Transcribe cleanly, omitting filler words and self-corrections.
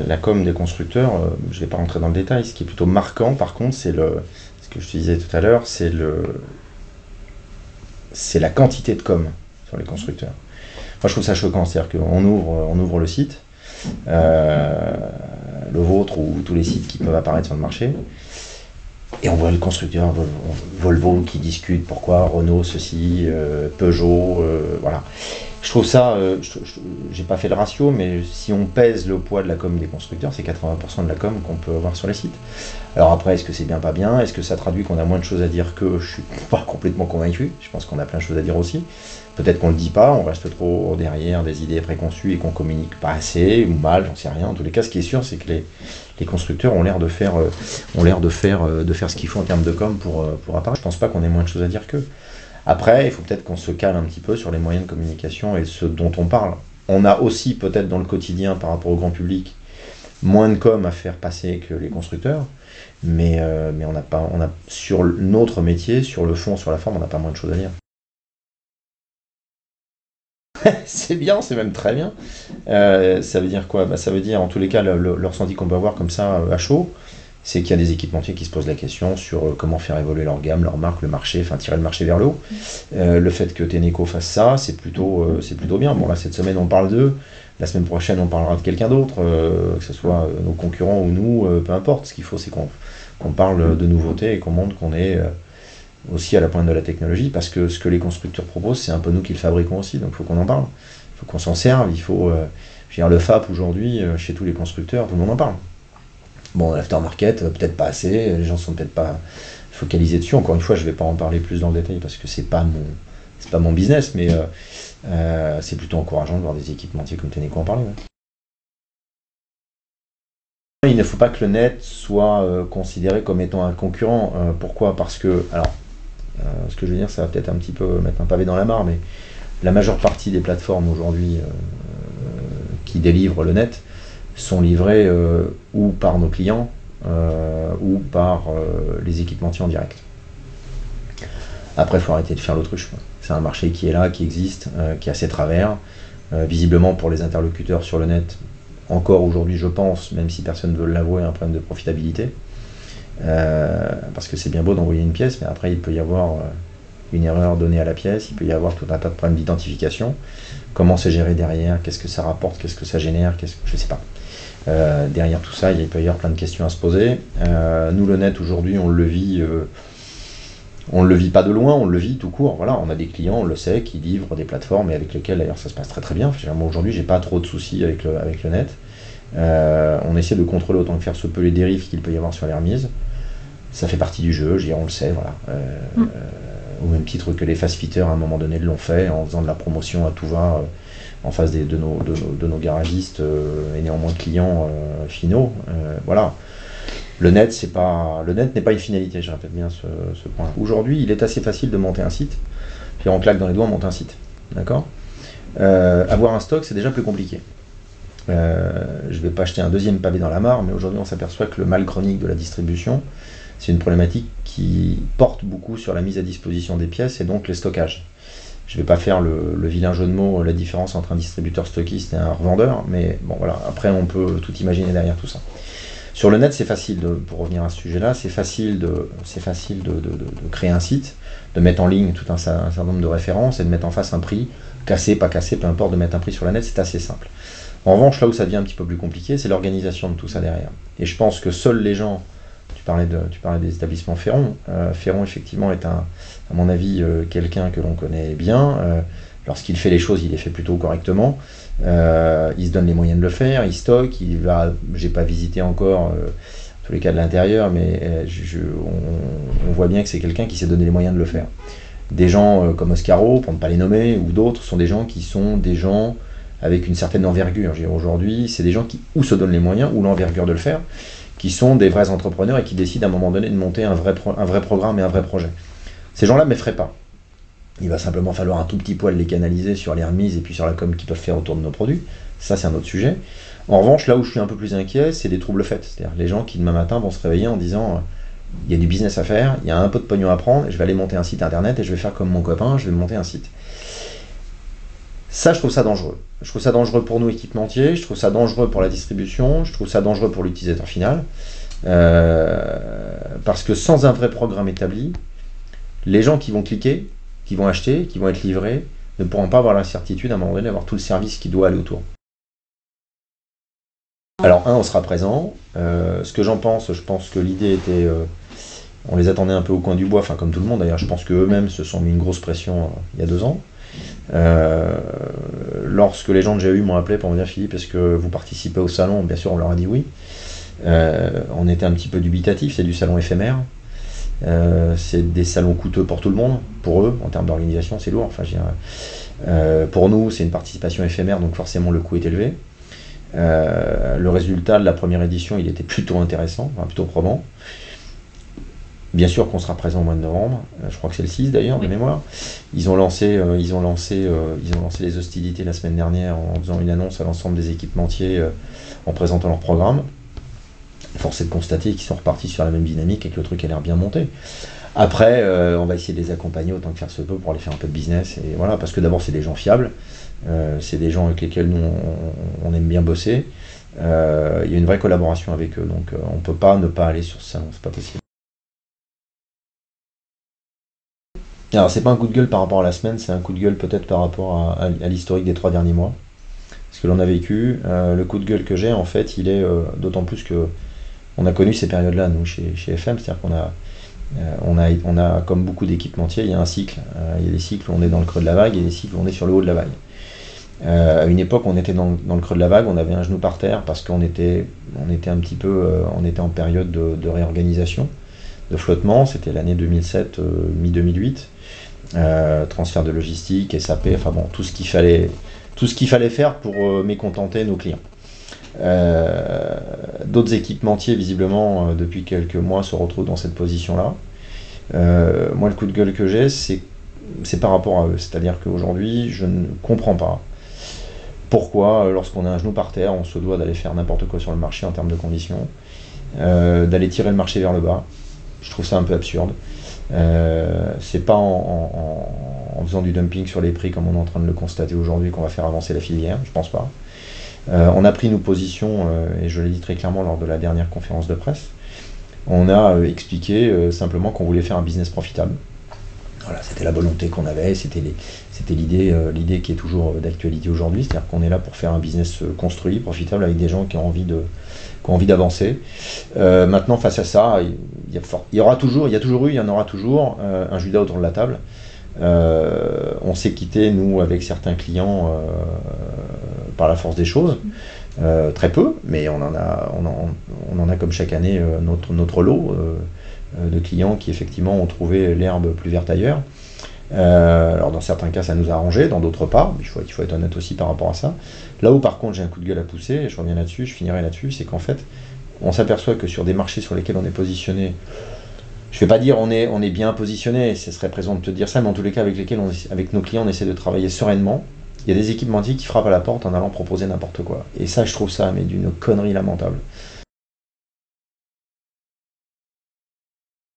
La com des constructeurs, je ne vais pas rentrer dans le détail. Ce qui est plutôt marquant, par contre, ce que je te disais tout à l'heure, c'est la quantité de com sur les constructeurs. Moi, je trouve ça choquant, c'est-à-dire qu'on ouvre le site, le vôtre ou tous les sites qui peuvent apparaître sur le marché, et on voit le constructeur Volvo qui discute pourquoi Renault ceci, Peugeot, voilà. Je trouve ça, j'ai pas fait le ratio, mais si on pèse le poids de la com des constructeurs, c'est 80% de la com qu'on peut avoir sur les sites. Alors après, est-ce que c'est bien, pas bien? Est-ce que ça traduit qu'on a moins de choses à dire que je suis pas complètement convaincu? Je pense qu'on a plein de choses à dire aussi. Peut-être qu'on le dit pas, on reste trop derrière des idées préconçues et qu'on communique pas assez ou mal, j'en sais rien. En tous les cas, ce qui est sûr, c'est que les constructeurs ont l'air de faire ce qu'il faut en termes de com pour apparaître. Je pense pas qu'on ait moins de choses à dire qu'eux. Après, il faut peut-être qu'on se cale un petit peu sur les moyens de communication et ce dont on parle. On a aussi peut-être dans le quotidien par rapport au grand public moins de com à faire passer que les constructeurs, mais on a sur notre métier, sur le fond, sur la forme, on n'a pas moins de choses à dire. C'est bien, c'est même très bien. Ça veut dire quoi? Ça veut dire, en tous les cas, le ressenti qu'on peut avoir comme ça à chaud, c'est qu'il y a des équipementiers qui se posent la question sur comment faire évoluer leur gamme, leur marque, le marché, enfin tirer le marché vers le haut. Le fait que Tenneco fasse ça, c'est plutôt bien. Bon là, cette semaine, on parle d'eux. La semaine prochaine, on parlera de quelqu'un d'autre, que ce soit nos concurrents ou nous, peu importe. Ce qu'il faut, c'est qu'on parle de nouveautés et qu'on montre qu'on est aussi à la pointe de la technologie, parce que ce que les constructeurs proposent, c'est un peu nous qui le fabriquons aussi, donc il faut qu'on en parle. Il faut qu'on s'en serve. Il faut, je veux dire, le FAP aujourd'hui, chez tous les constructeurs, tout le monde en parle. Bon, l'aftermarket, peut-être pas assez, les gens sont peut-être pas focalisés dessus. Encore une fois, je ne vais pas en parler plus dans le détail parce que c'est pas mon business, mais c'est plutôt encourageant de voir des équipementiers comme Tenneco en parler. Ouais. Il ne faut pas que le net soit considéré comme étant un concurrent. Pourquoi? Parce que, alors, ce que je veux dire, ça va peut-être un petit peu mettre un pavé dans la mare, mais la majeure partie des plateformes aujourd'hui qui délivrent le net sont livrés ou par nos clients ou par les équipementiers en direct. Après, il faut arrêter de faire l'autruche. C'est un marché qui est là, qui existe, qui a ses travers. Visiblement, pour les interlocuteurs sur le net, encore aujourd'hui, je pense, même si personne ne veut l'avouer, un problème de profitabilité. Parce que c'est bien beau d'envoyer une pièce, mais après, il peut y avoir une erreur donnée à la pièce, il peut y avoir tout un tas de problèmes d'identification. Comment c'est géré derrière? Qu'est-ce que ça rapporte? Qu'est-ce que ça génère? Je ne sais pas. Derrière tout ça, il peut y avoir plein de questions à se poser. Nous, le net, aujourd'hui, on le vit pas de loin, on le vit tout court. Voilà, on a des clients, on le sait, qui livrent des plateformes et avec lesquelles, d'ailleurs, ça se passe très très bien. Moi, aujourd'hui, j'ai pas trop de soucis avec le net. On essaie de contrôler autant que faire se peut les dérives qu'il peut y avoir sur les remises. Ça fait partie du jeu, je dirais, on le sait, voilà. Au même titre que les fast-fitters, à un moment donné, l'ont fait, en faisant de la promotion à tout va, en face de nos garagistes et néanmoins clients finaux. Voilà. Le net n'est pas une finalité, je répète bien ce point. Aujourd'hui, il est assez facile de monter un site, puis on claque dans les doigts, on monte un site. D'accord? Avoir un stock, c'est déjà plus compliqué. Je ne vais pas acheter un deuxième pavé dans la mare, mais aujourd'hui, on s'aperçoit que le mal chronique de la distribution, c'est une problématique qui porte beaucoup sur la mise à disposition des pièces et donc les stockages. Je ne vais pas faire le vilain jeu de mots, la différence entre un distributeur stockiste et un revendeur, mais bon voilà, après on peut tout imaginer derrière tout ça. Sur le net, c'est facile, pour revenir à ce sujet-là, c'est facile de créer un site, de mettre en ligne tout un certain nombre de références et de mettre en face un prix, cassé, pas cassé, peu importe, de mettre un prix sur la net, c'est assez simple. En revanche, là où ça devient un petit peu plus compliqué, c'est l'organisation de tout ça derrière. Et je pense que seuls les gens, tu parlais des établissements Ferron, Ferron effectivement est à mon avis, quelqu'un que l'on connaît bien. Lorsqu'il fait les choses, il les fait plutôt correctement. Il se donne les moyens de le faire, il stocke, j'ai pas visité encore tous les cas de l'intérieur, mais on voit bien que c'est quelqu'un qui s'est donné les moyens de le faire. Des gens comme Oscaro, pour ne pas les nommer, ou d'autres, sont des gens qui sont des gens avec une certaine envergure. Aujourd'hui, c'est des gens qui ou se donnent les moyens ou l'envergure de le faire, qui sont des vrais entrepreneurs et qui décident à un moment donné de monter un vrai programme et un vrai projet. Ces gens-là ne m'effraient pas. Il va simplement falloir un tout petit poil les canaliser sur les remises et puis sur la com qu'ils peuvent faire autour de nos produits. Ça, c'est un autre sujet. En revanche, là où je suis un peu plus inquiet, c'est des troubles faits. C'est-à-dire les gens qui, demain matin, vont se réveiller en disant il y a du business à faire, il y a un peu de pognon à prendre, je vais aller monter un site internet et je vais faire comme mon copain, je vais monter un site. Ça, je trouve ça dangereux. Je trouve ça dangereux pour nous, équipementiers, je trouve ça dangereux pour la distribution, je trouve ça dangereux pour l'utilisateur final. Parce que sans un vrai programme établi, les gens qui vont cliquer, qui vont acheter, qui vont être livrés, ne pourront pas avoir la certitude à un moment donné d'avoir tout le service qui doit aller autour. Alors, on sera présent. Ce que j'en pense, je pense que l'idée était... on les attendait un peu au coin du bois, enfin comme tout le monde d'ailleurs, je pense qu'eux-mêmes se sont mis une grosse pression il y a 2 ans. Lorsque les gens que j'ai eu m'ont appelé pour me dire Philippe, est-ce que vous participez au salon? Bien sûr, on leur a dit oui. On était un petit peu dubitatif, c'est du salon éphémère. C'est des salons coûteux pour tout le monde, pour eux, en termes d'organisation, c'est lourd. Enfin, pour nous, c'est une participation éphémère, donc forcément le coût est élevé. Le résultat de la première édition, il était plutôt intéressant, enfin, plutôt probant. Bien sûr qu'on sera présent au mois de novembre, je crois que c'est le 6 d'ailleurs, de mémoire. Ils ont lancé les hostilités la semaine dernière en faisant une annonce à l'ensemble des équipementiers en présentant leur programme. Force est de constater qu'ils sont repartis sur la même dynamique et que le truc a l'air bien monté. Après, on va essayer de les accompagner autant que faire se peut pour aller faire un peu de business. Et voilà, parce que d'abord, c'est des gens fiables, c'est des gens avec lesquels nous, on aime bien bosser. Il y a une vraie collaboration avec eux, donc on ne peut pas ne pas aller sur ce salon, c'est pas possible. Alors, c'est pas un coup de gueule par rapport à la semaine, c'est un coup de gueule peut-être par rapport à l'historique des 3 derniers mois. Ce que l'on a vécu, le coup de gueule que j'ai, en fait, il est d'autant plus que on a connu ces périodes-là, nous, chez FM, c'est-à-dire on a, comme beaucoup d'équipementiers, il y a un cycle. Il y a des cycles où on est dans le creux de la vague et des cycles où on est sur le haut de la vague. À une époque, on était dans le creux de la vague, on avait un genou par terre parce qu'on était un petit peu, on était en période de réorganisation, de flottement. C'était l'année 2007, mi-2008. Transfert de logistique, SAP, enfin bon, tout ce qu'il fallait faire pour mécontenter nos clients. D'autres équipementiers, visiblement, depuis quelques mois, se retrouvent dans cette position-là. Moi, le coup de gueule que j'ai, c'est par rapport à eux. C'est-à-dire qu'aujourd'hui, je ne comprends pas pourquoi, lorsqu'on a un genou par terre, on se doit d'aller faire n'importe quoi sur le marché en termes de conditions, d'aller tirer le marché vers le bas. Je trouve ça un peu absurde. C'est pas en faisant du dumping sur les prix comme on est en train de le constater aujourd'hui qu'on va faire avancer la filière, je pense pas. On a pris nos positions, et je l'ai dit très clairement lors de la dernière conférence de presse. On a expliqué simplement qu'on voulait faire un business profitable. Voilà, c'était la volonté qu'on avait, c'était l'idée qui est toujours d'actualité aujourd'hui, c'est-à-dire qu'on est là pour faire un business construit, profitable, avec des gens qui ont envie d'avancer. Maintenant, face à ça, il y a toujours eu, il y en aura toujours un Judas autour de la table. On s'est quitté, nous, avec certains clients par la force des choses. Très peu, mais on en a comme chaque année notre lot de clients qui effectivement ont trouvé l'herbe plus verte ailleurs. Alors dans certains cas ça nous a arrangé, dans d'autres pas, mais il faut être honnête aussi par rapport à ça. Là où par contre j'ai un coup de gueule à pousser, et je reviens là-dessus, je finirai là-dessus, c'est qu'en fait on s'aperçoit que sur des marchés sur lesquels on est positionné, je ne vais pas dire on est bien positionné, ce serait présent de te dire ça, mais en tous les cas avec nos clients on essaie de travailler sereinement. Il y a des équipementiers qui frappent à la porte en allant proposer n'importe quoi. Et ça, je trouve ça mais d'une connerie lamentable.